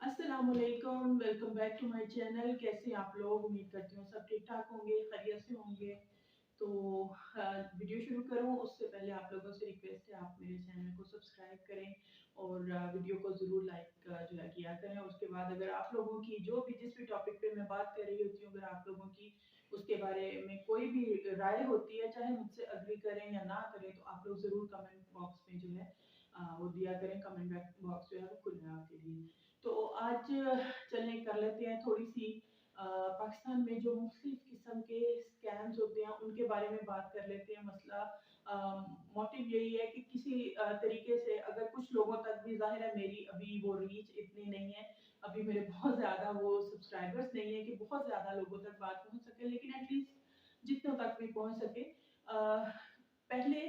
अस्सलाम वालेकुम, welcome back to my channel. कैसे हैं आप लोग? उम्मीद करती हूँ सब ठीक ठाक होंगे, खैरियत से होंगे। तो वीडियो शुरू करूँ उससे पहले आप लोगों से रिक्वेस्ट है, आप मेरे चैनल को सब्सक्राइब करें और वीडियो को ज़रूर लाइक जो है किया करें। और उसके बाद अगर आप लोगों की जो भी जिस भी टॉपिक पे मैं बात कर रही होती हूँ, अगर आप लोगों की उसके बारे में कोई भी राय होती है, चाहे मुझसे एग्री करें या ना करें, तो आप लोग ज़रूर कमेंट बॉक्स में जो है वो दिया करें। कमेंट बॉक्स जो है वो खुला है आपके लिए। तो आज चलें कर लेते हैं थोड़ी सी पाकिस्तान में जो मुख्तलिफ किस्म के स्कैम्स होते हैं उनके बारे में बात कर लेते हैं। मसला मोटिव यही है कि किसी तरीके से अगर कुछ लोगों तक भी, ज़ाहिर है मेरी अभी वो रीच इतनी नहीं है, अभी मेरे बहुत ज़्यादा वो सब्सक्राइबर्स नहीं है कि बहुत ज़्यादा लोगों तक बात पहुंच सके, लेकिन एटलीस्ट जितनों तक भी पहुंच सके। पहले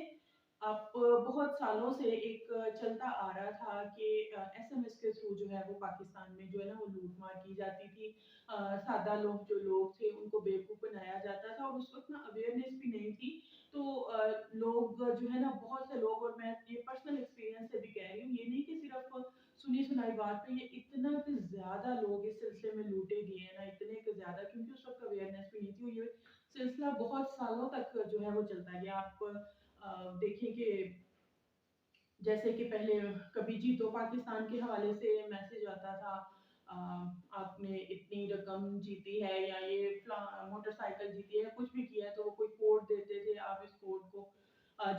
आप बहुत सालों से एक चलता आ रहा था कि एसएमएस के थ्रू जो है वो पाकिस्तान में जो है ना वो लूटमार की जाती थी। सादा लोग थे उनको बेवकूफ़ बनाया जाता था और उस वक़्त ना अवेयरनेस भी नहीं थी। तो लोग जो है ना, बहुत से लोग, और मैं ये पर्सनल एक्सपीरियंस से भी कह रही हूँ, ये नहीं कि सिर्फ़ सुनी-सुनाई बात पे, ये इतना कि ज़्यादा लोग इस सिलसिले में लूटे गए हैं ना, इतने कि ज़्यादा, क्योंकि उस वक़्त अवेयरनेस भी नहीं थी। और ये सिलसिला बहुत सालों तक जो है वो चलता गया। आप देखें कि जैसे कि पहले कभी जीतो पाकिस्तान के हवाले से मैसेज आता था, अ, आपने इतनी रकम जीती है या ये मोटरसाइकिल जीती है, कुछ भी किया है, तो वो कोई कोड देते थे। आप इस कोड को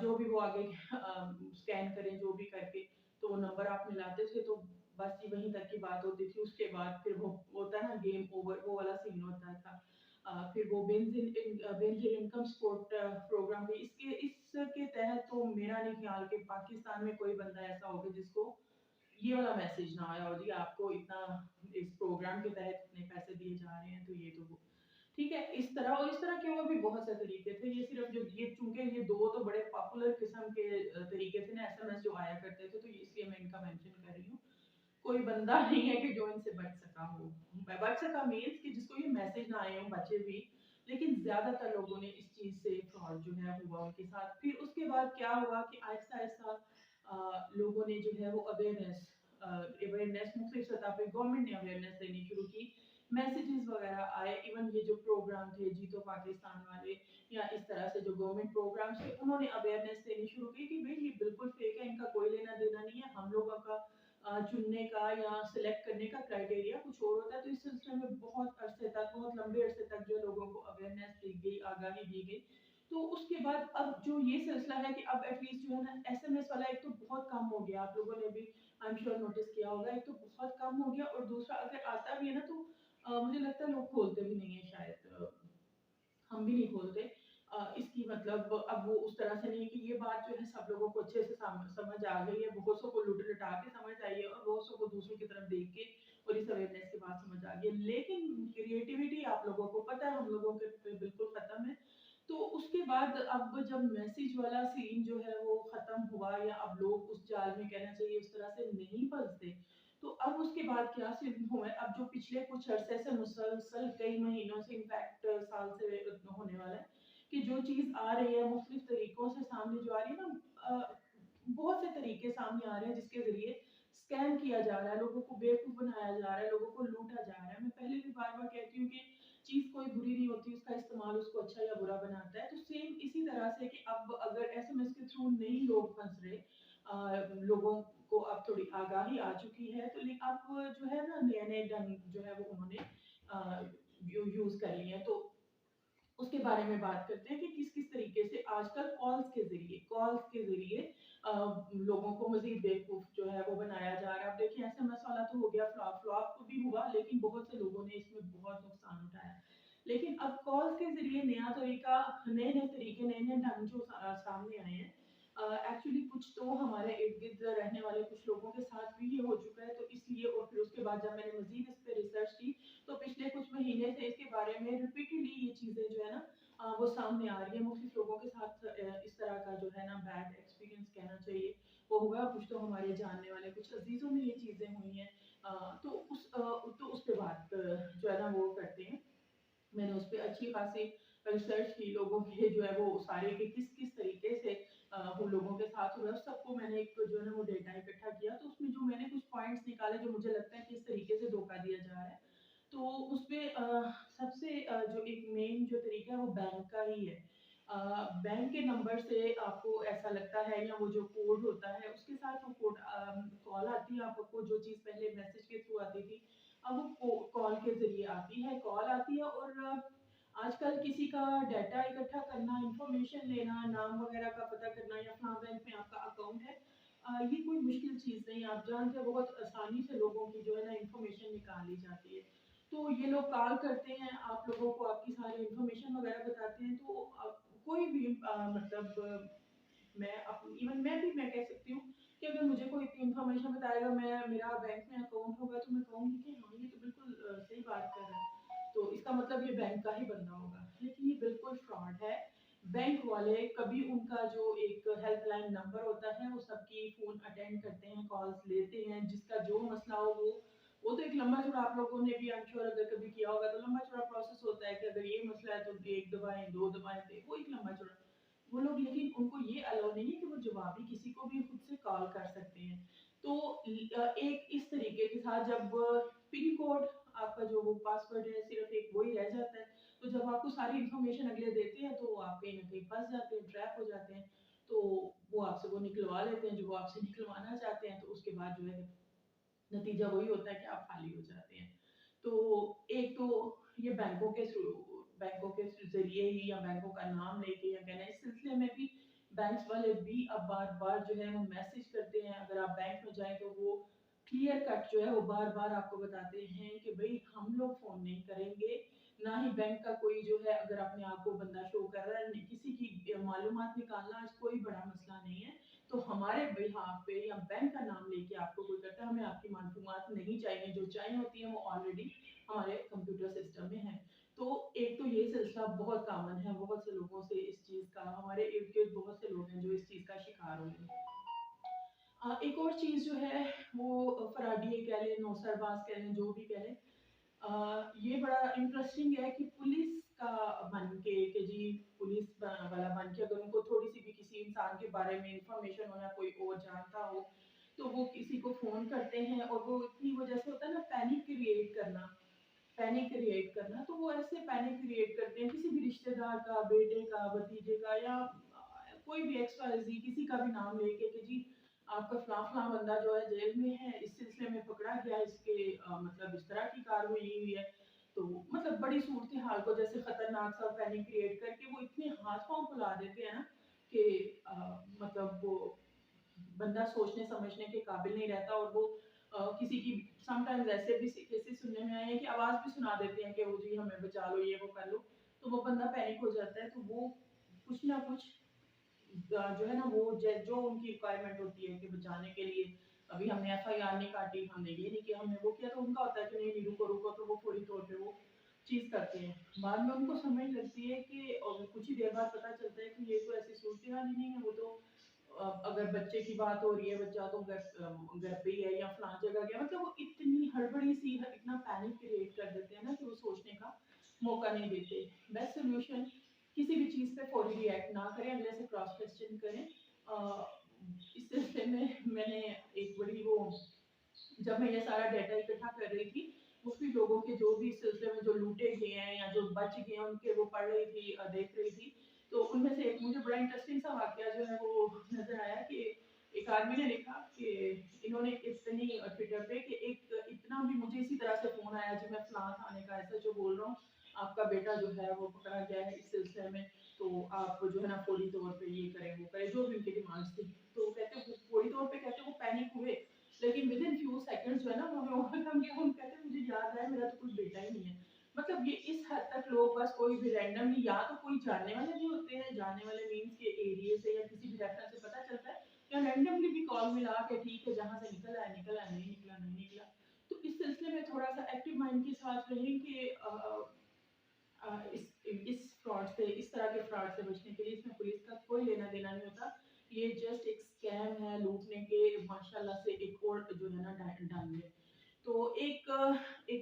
जो भी वो आगे स्कैन करें, जो भी करके, तो वो नंबर आप मिलाते थे, तो बस ये वहीं तक की बात होती थी। उसके बाद फिर वो होता है ना गेम ओवर, वो वाला सीन होता था। फिर वो बेनजीर इनकम सपोर्ट प्रोग्राम भी, इसके तहत तो मेरा नहीं ख्याल कि पाकिस्तान में कोई बंदा ऐसा होगा जिसको ये वाला मैसेज ना आया हो, जी आपको इतना इस प्रोग्राम के तहत इतने पैसे दिए जा रहे हैं, तो ये तो वो ठीक है। इस तरह और इस तरह के और भी बहुत से तरीके थे। ये सिर्फ जो ये, चूंकि ये दो तो बड़े पॉपुलर किस्म के तरीके थे ना एसएमएस जो आया करते थे, तो इसलिए मैं इनका मेंशन कर रही हूँ। कोई बंदा नहीं है कि जो इनसे बच सका हो। बच सका मीन्स कि जिसको ये मैसेज ना आए हों, बचे भी। लेकिन ज़्यादातर लोगों ने इस चीज़ से फ्रॉड जो है हुआ उनके साथ। फिर उसके बाद क्या हुआ कि आहिस्ता-आहिस्ता लोगों ने जो है वो अवेयरनेस मुख्तलिफ सतह पे गवर्नमेंट ने अवेयरनेस देनी शुरू की। मैसेजेस वगैरह आए, इवन ये जो प्रोग्राम थे जीतो पाकिस्तान वाले या इस तरह से जो गवर्नमेंट प्रोग्राम्स थे, उन्होंने अवेयरनेस देनी शुरू की कि भई ये बिल्कुल फेक है, इनका कोई लेना-देना नहीं है। हम लोगों का चुनने का या सिलेक्ट करने का क्राइटेरिया कुछ और होता है। तो इस सिलसिले में बहुत अरसे तक, बहुत लंबे अरसे तक जो लोगों को अवेयरनेस दी गई, आगाही दी गई। तो उसके बाद अब जो ये सिलसिला है कि अब एटलीस्ट जो है ना एसएमएस वाला एक तो बहुत कम हो गया, आप लोगों ने भी आई एम श्योर नोटिस किया होगा। एक तो बहुत कम हो गया और दूसरा अगर आता भी है ना तो मुझे लगता है लोग खोलते भी नहीं है शायद। हम भी नहीं खोलते। इसकी मतलब अब वो उस तरह से नहीं है कि ये बात जो है सब लोगों को अच्छे से समझ आ गई है, बहुत सौ को लुटा के समझ आई है और बहुत सौ को दूसरों की तरफ देख के और इस अवेयरनेस के बाद समझ आ गई है। लेकिन क्रिएटिविटी आप लोगों को पता है, हम लोगों के पे बिल्कुल खत्म है। तो उसके बाद अब जब मैसेज वाला सीन जो है वो खत्म हुआ, या अब लोग उस जाल में, कहना चाहिए, उस तरह से नहीं फंसते, तो अब उसके बाद क्या सीन हुआ है, अब जो पिछले कुछ अरसे से मुसलसल कई महीनों से, इनफैक्ट साल से होने वाला है, कि जो चीज़ आ रही है मुख्तलिफ तरीकों से सामने जो आ रही है ना, बहुत से तरीके सामने आ रहे हैं जिसके ज़रिए स्कैम किया जा रहा है, लोगों को बेवकूफ़ बनाया जा रहा है, लोगों को लूटा जा रहा है। मैं पहले भी बार-बार कहती हूँ कि चीज़ कोई बुरी नहीं होती, उसका इस्तेमाल उसको अच्छा या बुरा बनाता है। तो सेम इसी तरह से कि अब अगर एसएमएस के थ्रू नहीं लोग फँस रहे, लोगों को अब थोड़ी आगाही आ चुकी है, तो अब जो है ना नए-नए ढंग जो है वो उन्होंने यूज़ कर लिए हैं। तो उसके बारे में बात करते हैं कि किस-किस तरीके से आजकल कॉल्स के ज़रिए लोगों को मज़ीद बेवकूफ़ जो है वो बनाया जा रहा है। अब देखिए एसएमएस वाला तो हो गया, फ्लॉप तो भी हुआ, लेकिन बहुत से लोगों ने इसमें बहुत नुकसान उठाया। लेकिन अब कॉल्स के ज़रिए नया तरीका, नए-नए तरीके, नए-नए ढंग जो सामने आए हैं। एक्चुअली कुछ तो हमारे इर्द-गिर्द रहने वाले कुछ लोगों के साथ भी ये हो चुका है, तो इसलिए, और फिर उसके बाद जब मैंने मज़ीद इस पे रिसर्च की, तो पिछले कुछ महीने से इसके बारे में रिपीटेडली ये चीज़ें जो है ना वो सामने आ रही है। मुख्तलिफ लोगों के साथ इस तरह का जो है ना बैड एक्सपीरियंस कहना चाहिए वो हुआ। कुछ तो हमारे जानने वाले कुछ अजीज़ों में ये चीज़ें हुई हैं। तो उस पे बात जो है ना वो करते हैं। मैंने उस पे अच्छी खासी रिसर्च की, लोगों के जो है वो सारे के किस-किस तरीके से उन लोगों के साथ हुआ, सबको मैंने एक जो है ना वो डेटा इकट्ठा किया, तो उसमें जो मैंने कुछ पॉइंट्स निकाले जो मुझे लगता है कि इस तरीके से धोखा दिया जा रहा है। तो उसमें सबसे जो एक मेन जो तरीका है वो बैंक का ही है। बैंक के नंबर से आपको ऐसा लगता है, या वो जो कोड होता है उसके साथ वो कोड कॉल आती है आपको, जो चीज़ पहले मैसेज के थ्रू आती थी, अब वो कॉल के ज़रिए आती है, कॉल आती है। और आजकल किसी का डाटा इकट्ठा करना, इंफॉर्मेशन लेना, नाम वगैरह का पता करना, या फलां बैंक में आपका अकाउंट है, ये कोई मुश्किल चीज़ नहीं है। आप जानते हैं बहुत आसानी से लोगों की जो है ना इंफॉर्मेशन निकाल ली जाती है। तो ये लोग कॉल करते हैं, आप लोगों को आपकी सारी इंफॉर्मेशन वगैरह बताते हैं, तो कोई भी मतलब मैं इवन मैं कह सकती हूँ कि अगर मुझे कोई इतनी इन्फॉर्मेशन बताएगा, मैं मेरा बैंक में अकाउंट होगा, तो मैं कहूँगी कि हाँ ये तो बिल्कुल सही बात कर रहा है, तो इसका मतलब ये बैंक का ही बंदा होगा। लेकिन ये बिल्कुल फ्रॉड है। बैंक वाले कभी उनका जो एक हेल्पलाइन नंबर होता है वो सबकी फोन अटेंड करते हैं, कॉल्स लेते हैं, जिसका जो मसला हो वो तो एक लंबा चौड़ा, आप लोगों ने भी आई एम श्योर अगर कभी किया होगा, तो लंबा चौड़ा प्रोसेस होता है कि अगर ये मसला है तो एक दबाएं, दो दबाएं, वो एक लंबा चौड़ा। वो लोग, लेकिन उनको ये अलाउ नहीं है कि वो जवाबी किसी को भी खुद से कॉल कर सकते हैं। तो एक इस तरीके के साथ जब पिन कोड आपका जो वो पासवर्ड है सिर्फ एक वही रह जाता है, तो जब आपको सारी इन्फॉर्मेशन अगले देते हैं तो आप कहीं ना कहीं फंस जाते हैं, ट्रैप हो जाते हैं। तो वो आपसे वो निकलवा लेते हैं जो वो आपसे निकलवाना चाहते हैं, तो उसके बाद जो है नतीजा वही होता है कि आप खाली हो जाते हैं। तो एक तो ये बैंकों के ज़रिए ही, या बैंकों का नाम लेके, या कहना इस सिलसिले में भी बैंक्स वाले भी अब बार-बार जो है वो मैसेज करते हैं। अगर आप बैंक में जाएँ तो वो क्लियर कट जो है वो बार-बार आपको बताते हैं कि भई हम लोग फ़ोन नहीं करेंगे, ना ही बैंक का कोई जो है, अगर अपने आप को बंदा शो कर रहा है, किसी की मालूमात निकालना आज कोई बड़ा मसला नहीं है। तो हमारे बिहाफ पे या बैंक का नाम लेके आपको कोई करता है, हमें आपकी मालूमात नहीं चाहिए, जो चाहिए होती है वो ऑलरेडी हमारे कंप्यूटर सिस्टम में है। तो एक तो ये सिलसिला बहुत कॉमन है, बहुत से लोगों से इस चीज़ का, हमारे इर्द-गिर्द बहुत से लोग हैं जो इस चीज़ का शिकार हुए हैं। एक और चीज़ जो है वो फराडिये कह लें, नौसरबाज़ कह लें, जो भी कह लें, ये बड़ा इंटरेस्टिंग है कि पुलिस का बन के, कि जी पुलिस वाला बन के अगर उनको थोड़ी सी भी किसी इंसान के बारे में इंफॉर्मेशन हो या कोई और जानता हो, तो वो किसी को फोन करते हैं, और वो इतनी, वो जैसे होता है ना पैनिक क्रिएट करना, तो वो ऐसे पैनिक क्रिएट करते हैं किसी भी रिश्तेदार का, बेटे का, भतीजे का, या कोई भी एक्स वाई जी किसी का भी नाम लेके कि जी आपका फलां फलां बंदा जो है जेल में है, इस सिलसिले में पकड़ा गया, इसके मतलब इस तरह की कार्रवाई हुई है। तो मतलब बड़ी सूरत हाल को जैसे खतरनाक सा पैनिक क्रिएट करके वो इतने हाथ पांव फुला देते हैं ना कि मतलब वो बंदा सोचने समझने के काबिल नहीं रहता, और वो किसी की समटाइम्स ऐसे भी केसेस सुनने में आए हैं कि आवाज भी सुना देते हैं कि वो जी हमें बचा लो, ये वो कर लो, तो वो बंदा पैनिक हो जाता है। तो वो कुछ ना कुछ जो है ना वो जो उनकी रिक्वायरमेंट होती है कि बचाने के लिए, अभी हमने एफआईआर नहीं काटी, हमने ये नहीं किया, हमने वो किया, तो उनका होता है कि नहीं नहीं रुको रुको, तो वो फौरी तौर पे वो चीज करते हैं। बाद में उनको समझ लगती है कि, और कुछ ही देर बाद पता चलता है कि ये तो ऐसी सूरत हाल ही नहीं है, वो तो अगर बच्चे की बात हो रही है, बच्चा तो घर पे ही है या फलां जगह गया, मतलब वो इतनी हड़बड़ी सी इतना पैनिक क्रिएट कर देते हैं ना कि वो सोचने का मौका नहीं देते। बेस्ट सोल्यूशन, किसी भी चीज़ पे फौरी रिएक्ट ना करें, अगले से क्रॉस क्वेश्चन करें। इस सिलसिले में मैंने एक बड़ी वो, जब मैं ये सारा डाटा इकट्ठा कर रही थी, उसमें लोगों के जो भी इस सिलसिले में जो लूटे गए हैं या जो बच गए हैं, उनके वो पढ़ रही थी, देख रही थी। तो उनमें से एक मुझे बड़ा इंटरेस्टिंग सा वाकया जो है वो नजर आया कि एक आदमी ने लिखा कि इन्होंने इतनी ट्विटर पे कि एक इतना भी मुझे इसी तरह से फोन आया जी मैं फलां थाने का ऐसा जो बोल रहा हूँ, आपका बेटा जो है वो पकड़ा गया है इस सिलसिले में, तो आप जो है ना फौरी तौर पे ये करें वो करें, जो भी उनकी डिमांड्स थी। तो कहते हैं फौरी तौर पे, कहते हैं वो पैनिक हुए, लेकिन विद इन फ्यू सेकंड्स जो है ना उन्होंने ओवरकम किया। हम कहते हैं मुझे याद है मेरा तो कुछ बेटा ही नहीं है। मतलब ये इस हद तक लोग बस कोई भी रैंडमली, या तो कोई जानने वाले भी होते हैं, जानने वाले मीन्स के एरिया से या किसी भी रेफरेंस से पता चलता है, या रैंडमली भी कॉल मिला के ठीक है जहाँ से निकला है निकला है, नहीं निकला नहीं निकला। तो इस सिलसिले में थोड़ा सा एक्टिव माइंड के साथ रहें कि इस फ्रॉड से, इस तरह के फ्रॉड से बचने के लिए इसमें पुलिस का कोई लेना देना नहीं होता। ये जस्ट एक स्कैम है लूटने के, माशाल्लाह से एक और जो है ना डालने। तो एक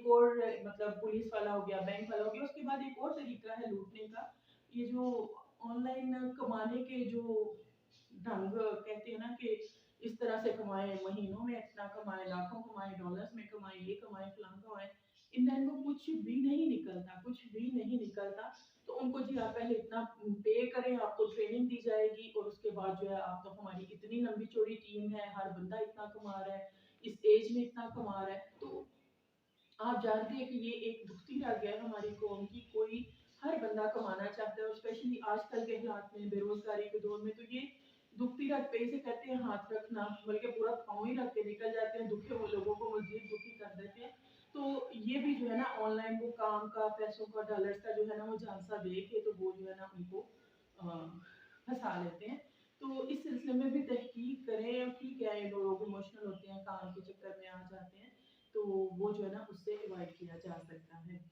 और मतलब पुलिस वाला हो गया, बैंक वाला हो गया, उसके बाद एक और तरीका है लूटने का, ये जो ऑनलाइन कमाने के जो ढंग कहते हैं ना कि इस तरह से कमाए, महीनों में इतना कमाए, लाखों कमाए, डॉलर्स में कमाए, ये कमाए, फलां कमाए, इन देन वो कुछ भी नहीं निकलता, कुछ भी नहीं निकलता। तो उनको जी आप पहले इतना पे करें, आपको ट्रेनिंग दी जाएगी और उसके बाद जो है आप तो हमारी इतनी लंबी चौड़ी टीम है, हर बंदा इतना कमा रहा है, इस एज में इतना कमा रहा है। तो आप जानते हैं कि ये एक दुखती रह गया है हमारी कौम की, कोई हर बंदा कमाना चाहता है और स्पेशली आजकल के हालात में बेरोजगारी के दौर में तो ये दुखती रख पे से कहते हैं हाथ रखना, बल्कि पूरा पाँव ही रख के निकल जाते हैं, दुखे हुए लोगों को मजीद दुखी कर देते हैं। तो ये भी जो है ना ऑनलाइन वो काम का, पैसों का, डॉलर्स का जो है ना वो झांसा दे के तो वो जो है ना उनको फंसा लेते हैं। तो इस सिलसिले में भी तहकीक करें। ठीक है, ये लोग इमोशनल होते हैं, काम के चक्कर में आ जाते हैं, तो वो जो है ना उससे अवॉइड किया जा सकता है।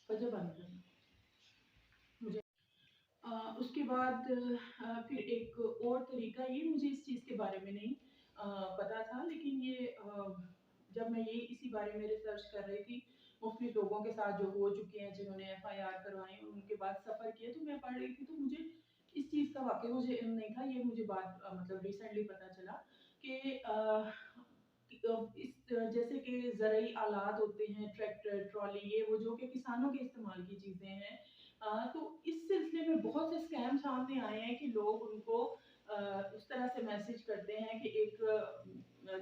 वजह बंद करना मुझे उसके बाद फिर एक और तरीका, ये मुझे इस चीज़ के बारे में नहीं पता था, लेकिन ये जब मैं ये इसी बारे में रिसर्च कर रही थी, मुख्तलिफ लोगों के साथ जो हो चुके हैं जिन्होंने FIR करवाई और उनके बाद सफ़र किया, तो मैं पढ़ रही थी तो मुझे इस चीज़ का वाकई मुझे इल्म नहीं था। ये मुझे बात मतलब रिसेंटली पता चला कि इस जैसे कि ज़रूरी आलात होते हैं, ट्रैक्टर, ट्रॉली, ये वो जो कि किसानों के इस्तेमाल की चीज़ें हैं। तो इस सिलसिले में बहुत से स्कैम सामने आए हैं कि लोग उनको उस तरह से मैसेज करते हैं कि एक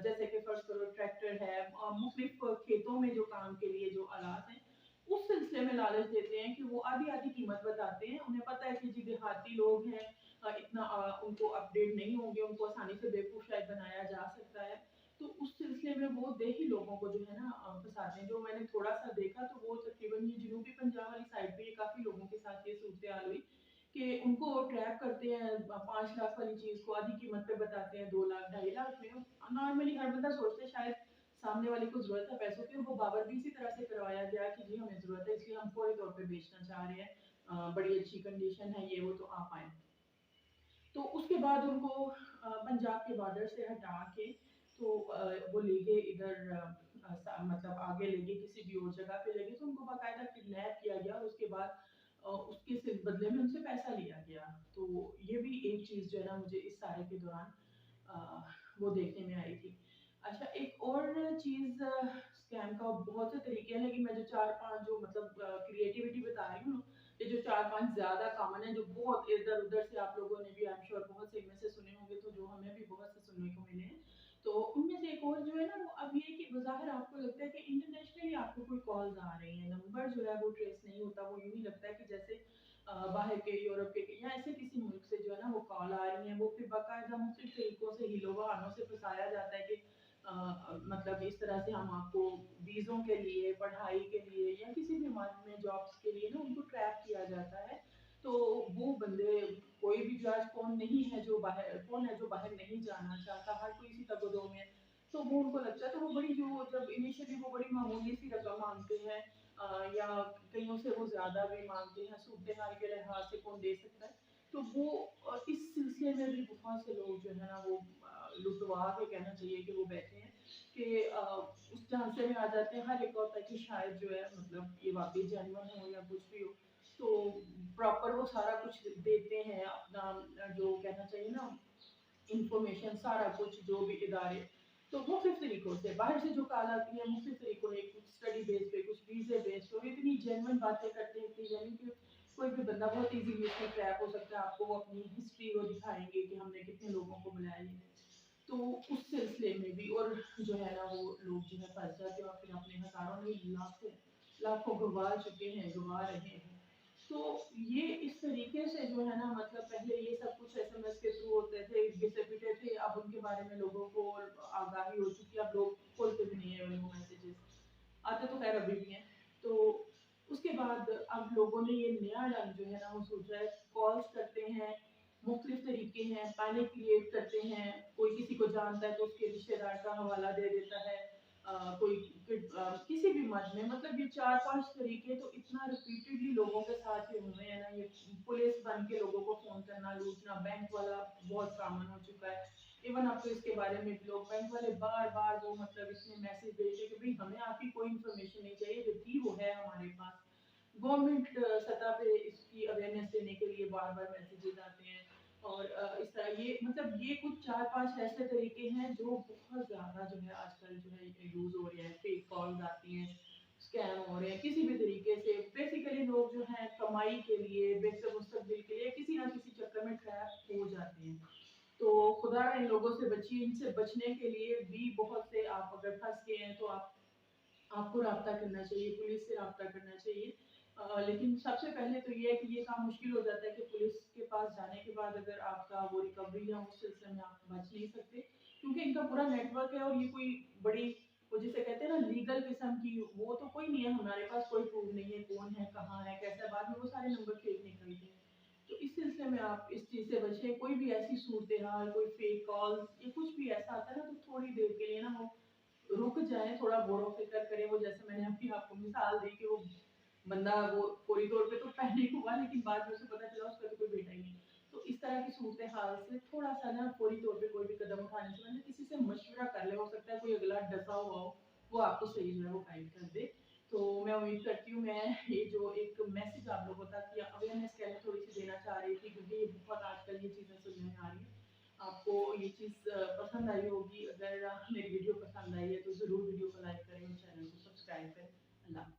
जैसे कि फर्स्ट करो ट्रैक्टर है, मुख्तलिफ खेतों में जो काम के लिए जो आलात हैं, उस सिलसिले में लालच देते हैं कि वो आधी आधी कीमत बताते हैं। उन्हें पता है कि जी देहाती लोग हैं, इतना उनको अपडेट नहीं होंगे, उनको आसानी से बेवकूफ़ शायद बनाया जा सकता है। तो उस सिलसिले में वो देही लोगों को जो है ना फंसाते हैं। जो मैंने थोड़ा-सा देखा तो वो तकरीबन ये जनूबी पंजाब वाली साइड पे ये काफ़ी लोगों के साथ ये सूरत-ए-हाल हुई कि उनको ट्रैप करते हैं, 5 लाख वाली चीज़ को आधी कीमत पे बताते हैं, 2 लाख, ढाई लाख में। नॉर्मली हर बंदा सोचता है शायद सामने वाले को ज़रूरत है पैसों की, और वो बावर भी इसी तरह से करवाया गया कि जी हमें ज़रूरत है इसलिए हम फौरी तौर पे बेचना चाह रहे हैं। बड़ी अच्छी कंडीशन है ये वो, तो आप आएँ। तो उसके बाद उनको पंजाब के बॉर्डर से हटा के तो वो ले गए इधर मतलब आगे ले गए, किसी भी और जगह पे ले गए, तो उनको बाकायदा किडनैप किया गया और उसके बाद उसके बदले में उनसे पैसा लिया गया। तो ये भी एक चीज़ जो है ना मुझे इस सारे के दौरान वो देखने में आई थी। अच्छा, एक और चीज़ स्कैम का बहुत से तरीके हैं, लेकिन मैं जो 4-5 जो मतलब क्रिएटिविटी बता रही हूँ, ये जो 4-5 ज़्यादा कॉमन है, जो बहुत इधर-उधर से आप लोगों ने भी आई एम श्योर बहुत से इनमें से सुने होंगे, तो जो हमें भी बहुत से सुनने को मिले हैं। तो उनमें से एक और जो है ना वो अब ये कि बज़ाहिर आपको लगता है कि इंटरनेशनली आपको कोई कॉल्स आ रही हैं, नंबर जो है वो ट्रेस नहीं होता, वो यूँ ही लगता है कि जैसे बाहर के, यूरोप के या ऐसे किसी मुल्क से जो है ना वो कॉल आ रही हैं। वो फिर बाकायदा मुख्तलिफ तरीकों से हीलो-बहानों से फँसाया जाता है कि मतलब इस तरह से हम आपको वीज़ों के लिए, पढ़ाई के लिए या किसी भी मार्ग में जॉब्स के लिए ना उनको ट्रैप किया जाता है। तो वो बंदे, कोई भी जो आज कौन है जो बाहर नहीं जाना चाहता, हर कोई इसी दगो-दो में है। तो वो उनको लगता है, तो वो बड़ी जो जब इनिशियली वो बड़ी मामूली सी रकम माँगते हैं या कईयों से वो ज़्यादा भी माँगते हैं, सूरत-ए-हाल के लिहाज से कौन दे सकता है। तो वो इस सिलसिले में भी बहुत से लोग जो है ना वो लुटवा के कहना चाहिए कि वो बैठे हैं कि उस झांसे में आ जाते हैं। हर एक होता है कि शायद जो है मतलब ये वाक़ई जेन्युइन हो या कुछ भी हो। तो प्रॉपर वो सारा कुछ देते हैं अपना जो कहना चाहिए ना इन्फॉर्मेशन, सारा कुछ जो भी इदारे। तो मुख्तलिफ तरीकों से बाहर से जो कॉल आती है, मुख्तलिफ तरीकों से, कुछ स्टडी बेस पे, कुछ वीज़े बेस पे, और इतनी जेन्युइन बातें करते हैं, इतनी जेन्युइन कि कोई भी बंदा बहुत ईज़िली उसमें ट्रैप हो सकता है। आपको वो अपनी हिस्ट्री वो दिखाएँगे कि हमने कितने लोगों को बुलाया ये है। तो उस सिलसिले में भी और जो है ना वो लोग जो है फँस जाते हैं और फिर अपने हज़ारों नहीं लाखों लाखों गँवा चुके हैं, गँवा रहे हैं। तो ये इस तरीके से जो है ना मतलब पहले ये सब कुछ SMS के थ्रू होते थे, घिसे-पिटे थे, अब उनके बारे में लोगों को आगाही हो चुकी है, अब लोग खोलते भी नहीं है वो मैसेजेस। आते तो खैर अभी भी हैं। तो उसके बाद अब लोगों ने ये नया ढंग जो है ना वो सोचा है, कॉल्स करते हैं, मुख्तलिफ तरीके हैं, पैनिक क्रिएट करते हैं, कोई किसी को जानता है तो उसके रिश्तेदार का हवाला दे देता है। कोई किसी भी मत में मतलब ये 4-5 तरीके तो इतना रिपीटेडली लोगों के साथ ये हुए हैं ना, ये पुलिस बन के लोगों को फ़ोन करना, लूटना, बैंक वाला बहुत कॉमन हो चुका है। इवन अब तो इसके बारे में भी लोग बैंक वाले बार-बार वो मतलब इसमें मैसेज भेजे कि भई हमें आपकी कोई इन्फॉर्मेशन नहीं चाहिए, जो थी वो है हमारे पास। गवर्नमेंट सतह पे इसकी अवेयरनेस देने के लिए बार-बार मैसेजेस आते हैं और इस तरह ये मतलब ये कुछ 4-5 ऐसे तरीके हैं जो बहुत ज़्यादा जो है आजकल जो है यूज़ हो रहे हैं, फेक कॉल्स आती हैं, स्कैम हो रहे हैं किसी भी तरीके से। बेसिकली लोग जो हैं कमाई के लिए, बेहतर मुस्तकबिल के लिए किसी ना किसी चक्कर में ट्रैप हो जाते हैं। तो खुदा इन लोगों से बचिए। इनसे बचने के लिए भी बहुत से, आप अगर फँस गए हैं तो आपको राब्ता करना चाहिए, पुलिस से राब्ता करना चाहिए। लेकिन सबसे पहले तो ये है कि ये काम मुश्किल हो जाता है कि पुलिस के पास जाने के बाद अगर आपका वो रिकवरी या उस सिलसिले में आप बच नहीं सकते, क्योंकि इनका पूरा नेटवर्क है और ये कोई बड़ी, वो जिसे कहते हैं ना लीगल किस्म की, वो तो कोई नहीं है, हमारे पास कोई प्रूफ नहीं है कौन है, कहाँ है, कैसा है, बाद में वो सारे नंबर फेक निकलते हैं। तो इस सिलसिले में आप इस चीज़ से बचें। कोई भी ऐसी सूरत-ए-हाल, कोई फेक कॉल या कुछ भी ऐसा आता है ना, तो थोड़ी देर के लिए ना वो रुक जाएँ, थोड़ा गौर-व-फ़िक्र करें। वो जैसे मैंने अभी आपको मिसाल दी कि वो बंदा वो फौरी तौर पे तो पैनिक हुआ, लेकिन बाद में उसे पता चला उसका तो कोई बेटा ही नहीं। तो इस तरह की सूरत-ए-हाल से थोड़ा-सा ना फौरी तौर पे कोई भी कदम उठाने से पहले किसी से मशवरा कर लें। हो सकता है कोई अगला डसा हुआ हो, वो आपको सही जो है वो गाइड कर दे। तो मैं उम्मीद करती हूँ मैं ये जो एक मैसेज आप लोगों तक या अवेयरनेस कह लें थोड़ी-सी देना चाह रही थी, क्योंकि ये बहुत आजकल ये चीज़ें सुनने में आ रही हैं। आपको ये चीज़ पसंद आई होगी। अगर मेरी वीडियो पसंद आई है तो ज़रूर वीडियो को लाइक करें और चैनल को सब्सक्राइब करें। अल्लाह